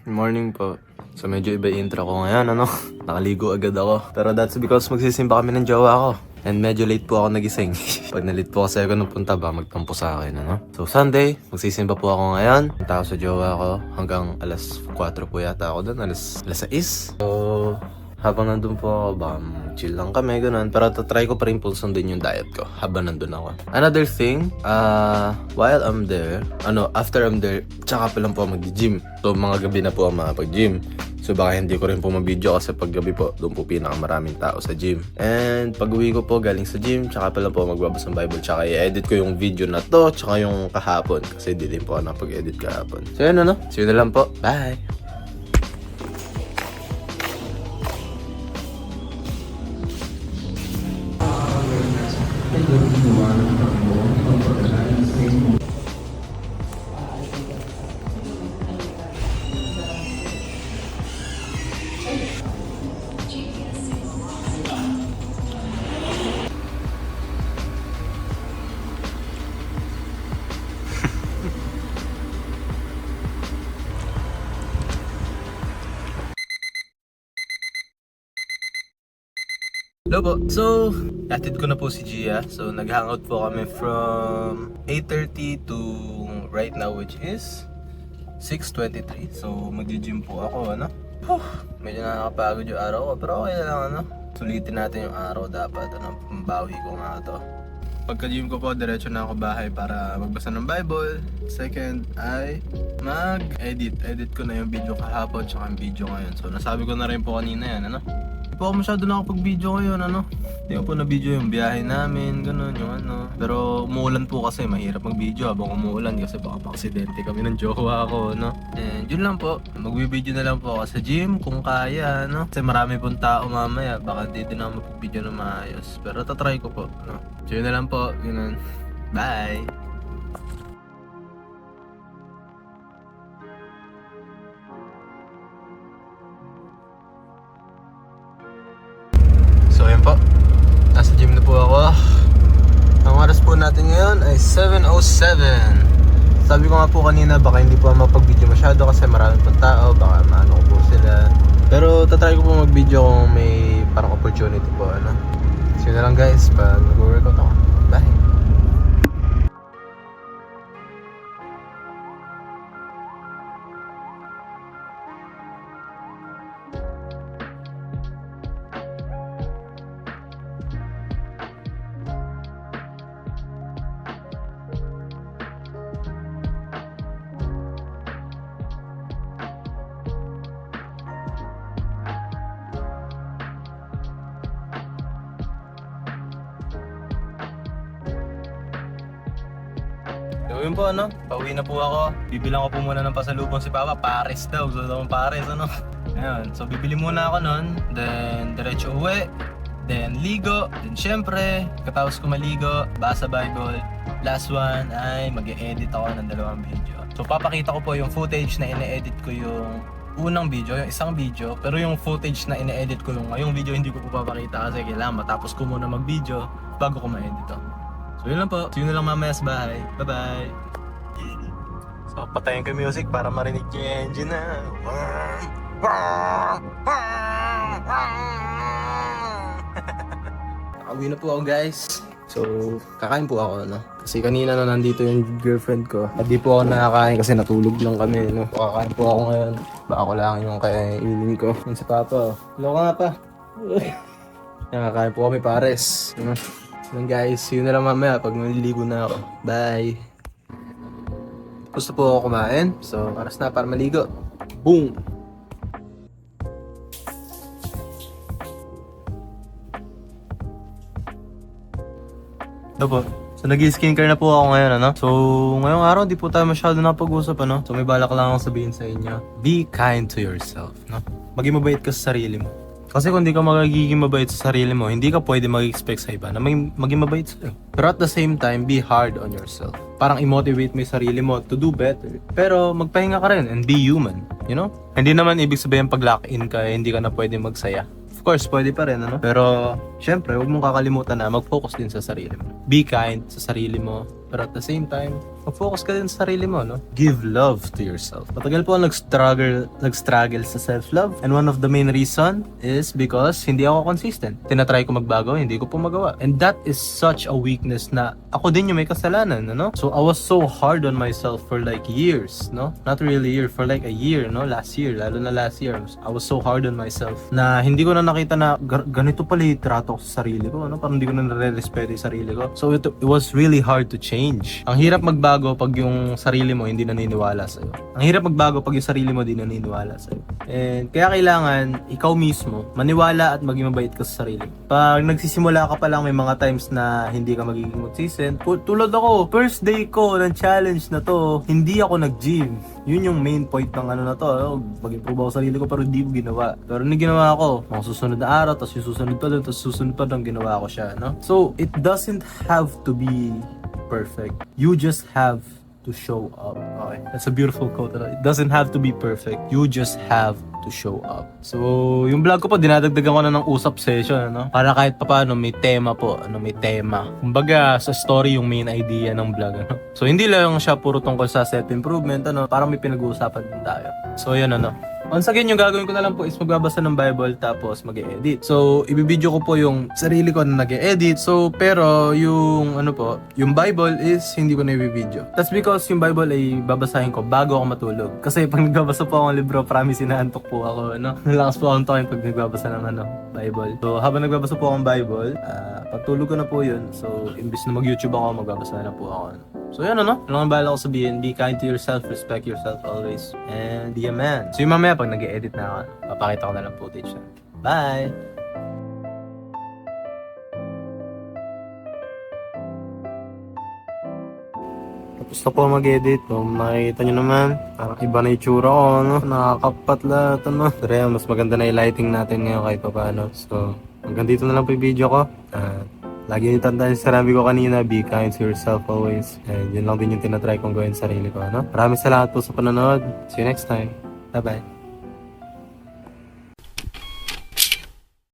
Morning po. So medyo iba yung intro ko ngayon, ano? Nakaligo agad ako. Pero that's because magsisimba kami ng jowa ko. And medyo late po ako nagising. Pag na-late po kasi ako nung punta ba, magtampo sa akin, ano? So Sunday, magsisimba po ako ngayon. Punta ako sa jowa ko hanggang alas 4 po yata ako doon. Alas 6. So habang nandun po ako, baka chill lang kami, ganun. Pero try ko pa rin po sundin yung diet ko habang nandun ako. Another thing, while I'm there, after I'm there, tsaka pa lang po ako mag-gym. So mga gabi na po ako makapag-gym. So baka hindi ko rin po mabideo kasi pag gabi po, doon po pinakamaraming tao sa gym. And pag uwi ko po galing sa gym, tsaka pa lang po magbabasa ng Bible. Tsaka i-edit ko yung video na to, tsaka yung kahapon. Kasi di din po ako napag-edit kahapon. So yun ano, see you na lang po. Bye! Hello po. So, atid ko na po si Gia. So, nag-hangout po kami from 8:30 to right now, which is 6:23. So, mag-gym po ako, ano? Medyo nakakapagod yung araw ko, pero okay na lang, ano? Sulitin natin yung araw dapat, ano? Pambawi ko nga to. Pagka-gym ko po, diretso na ako bahay para magbasa ng Bible. Second ay mag-edit. Edit ko na yung video kahapon tsaka yung video ngayon. So, nasabi ko na rin po kanina yan, ano? Hindi po ako masyado nakapag-video ngayon, ano? Hindi ko po na-video yung biyahe namin, ganun, yung ano. Pero umuulan po kasi, mahirap mag-video habang umuulan kasi baka pa-aksidente kami ng jowa ko, no? And yun lang po, mag-video na lang po ako sa gym kung kaya, no? Kasi marami pong tao mamaya, baka hindi din ako mag-video na maayos. Pero tatry ko po, no? So yun na lang po, ganun. Bye! So ayun po, nasa gym na po ako. Ang oras po natin ngayon ay 7:07. Sabi ko nga po kanina, baka hindi po mapag-video masyado kasi marami pong tao, baka maano ko po sila. Pero tatry ko po mag-video kung may parang opportunity po, ano. So yun na lang guys, pag nag-workout ako. Bye! So yun po, ano, pauwi na po ako. Bibilang ko po muna ng pasalubong si Papa. Pares daw, gusto daw ng pares, ano. Ayun, so bibili muna ako nun. Then diretso uwi. Then ligo. Then syempre, katapos ko maligo, basa Bible. Last one ay mag-e-edit ako ng 2 video. So papakita ko po yung footage na ine-edit ko yung unang video, yung isang video. Pero yung footage na ine-edit ko yung ngayong video, hindi ko po papakita kasi kailangan matapos ko muna mag-video bago ko ma-edit to. So yun lang po. See you na lang mamaya sa bahay. Bye-bye. So patayin ko yung music para marinig yung engine na. Nakauwi na po ako guys. So kakain po ako, no? Kasi kanina na nandito yung girlfriend ko. At di po ako nakakain kasi natulog lang kami, no? Kakain po ako ngayon. Baka ko lang yung kainin ko. Yan si Papa. Hello ka nga pa. Nakakain po kami pares. Yun guys, see you na lang mamaya pag maliligo na ako. Bye! Gusto po ako kumain, so oras na para maligo. Boom! Ito po. So nag-skincare na po ako ngayon, ano? So ngayong araw di po tayo masyado napag-usap, ano? So may balak lang akong sabihin sa inyo. Be kind to yourself, no? Maging mabait ka sa sarili mo. Kasi kung hindi ka magiging mabait sa sarili mo, hindi ka pwede mag-expect sa iba na maging mabait sa'yo. Pero at the same time, be hard on yourself. Parang i-motivate mo yung sarili mo to do better. Pero magpahinga ka rin and be human, you know? Hindi naman ibig sabihin pag lock-in ka, hindi ka na pwede magsaya. Of course, pwede pa rin, ano? Pero, syempre, huwag mong kakalimutan na mag-focus din sa sarili mo. Be kind sa sarili mo. Pero at the same time, mag-focus ka din sa sarili mo, no? Give love to yourself. Matagal po ako nag-struggle sa self-love. And one of the main reason is because hindi ako consistent. Tinatry ko magbago, hindi ko po magawa. And that is such a weakness na ako din yung may kasalanan, no? So I was so hard on myself for like years, no? Not really year, for like a year, no? Last year, lalo na last year, I was so hard on myself na hindi ko na nakita na ganito pala yung trato ko sa sarili ko, no? Parang hindi ko na nare-respeto yung sarili ko. So it was really hard to change. Ang hirap magbago pag yung sarili mo hindi naniniwala sa'yo. Ang hirap magbago pag yung sarili mo hindi naniniwala sa'yo. And kaya kailangan ikaw mismo maniwala at maging mabait ka sa sarili. Pag nagsisimula ka pa lang, may mga times na hindi ka magiging consistent. Tulad ako, first day ko ng challenge na to, hindi ako nag-gym. Yun yung main point ng ano na to, mag-improve ako sa sarili ko pero hindi ko ginawa. Pero ano ginawa ko? Mga susunod na araw, tapos yung susunod pa doon, tapos susunod pa doon, ginawa ko siya, no? So, it doesn't have to be perfect. You just have to show up. Okay, that's a beautiful quote. It doesn't have to be perfect. You just have to show up. So, yung vlog ko po, dinadagdagan ko na ng usap session, ano? Para kahit papaano may tema po, may tema. Kumbaga, sa story yung main idea ng vlog, ano? So, hindi lang siya puro tungkol sa self-improvement, parang may pinag-uusapan din tayo. So, yan, Once again, yung gagawin ko na lang po is magbabasa ng Bible tapos mag-e-edit. So, ibibideo ko po yung sarili ko na nag-e-edit. So, pero yung yung Bible is hindi ko na ibibideo. That's because yung Bible ay babasahin ko bago ako matulog. Kasi pag nagbabasa po ako ng libro, promise inaantok po ako, Nalakas po akong token pag nagbabasa ng Bible. So, habang nagbabasa po akong Bible, pagtulog ko na po yun. So, imbis na mag-YouTube ako, magbabasa na po ako, So, yun, Ano ang bala ko sabihin? Be kind to yourself, respect yourself always, and be a man. So, yung mamaya, pag nag-edit na ako, papakita ko na lang footage na. Bye! Tapos na po mag-edit. Makikita nyo naman, parang iba na yung tsura ko, Nakakapat lahat, Pero yan, mas maganda na yung lighting natin ngayon kahit pa paano. So, hanggang dito na lang po yung video ko. Lagi nyo tandaan yung sinabi ko kanina, be kind to yourself always. And yun lang din yung tinatry kong gawin sa sarili ko, Maraming salamat po sa panonood. See you next time. Bye-bye.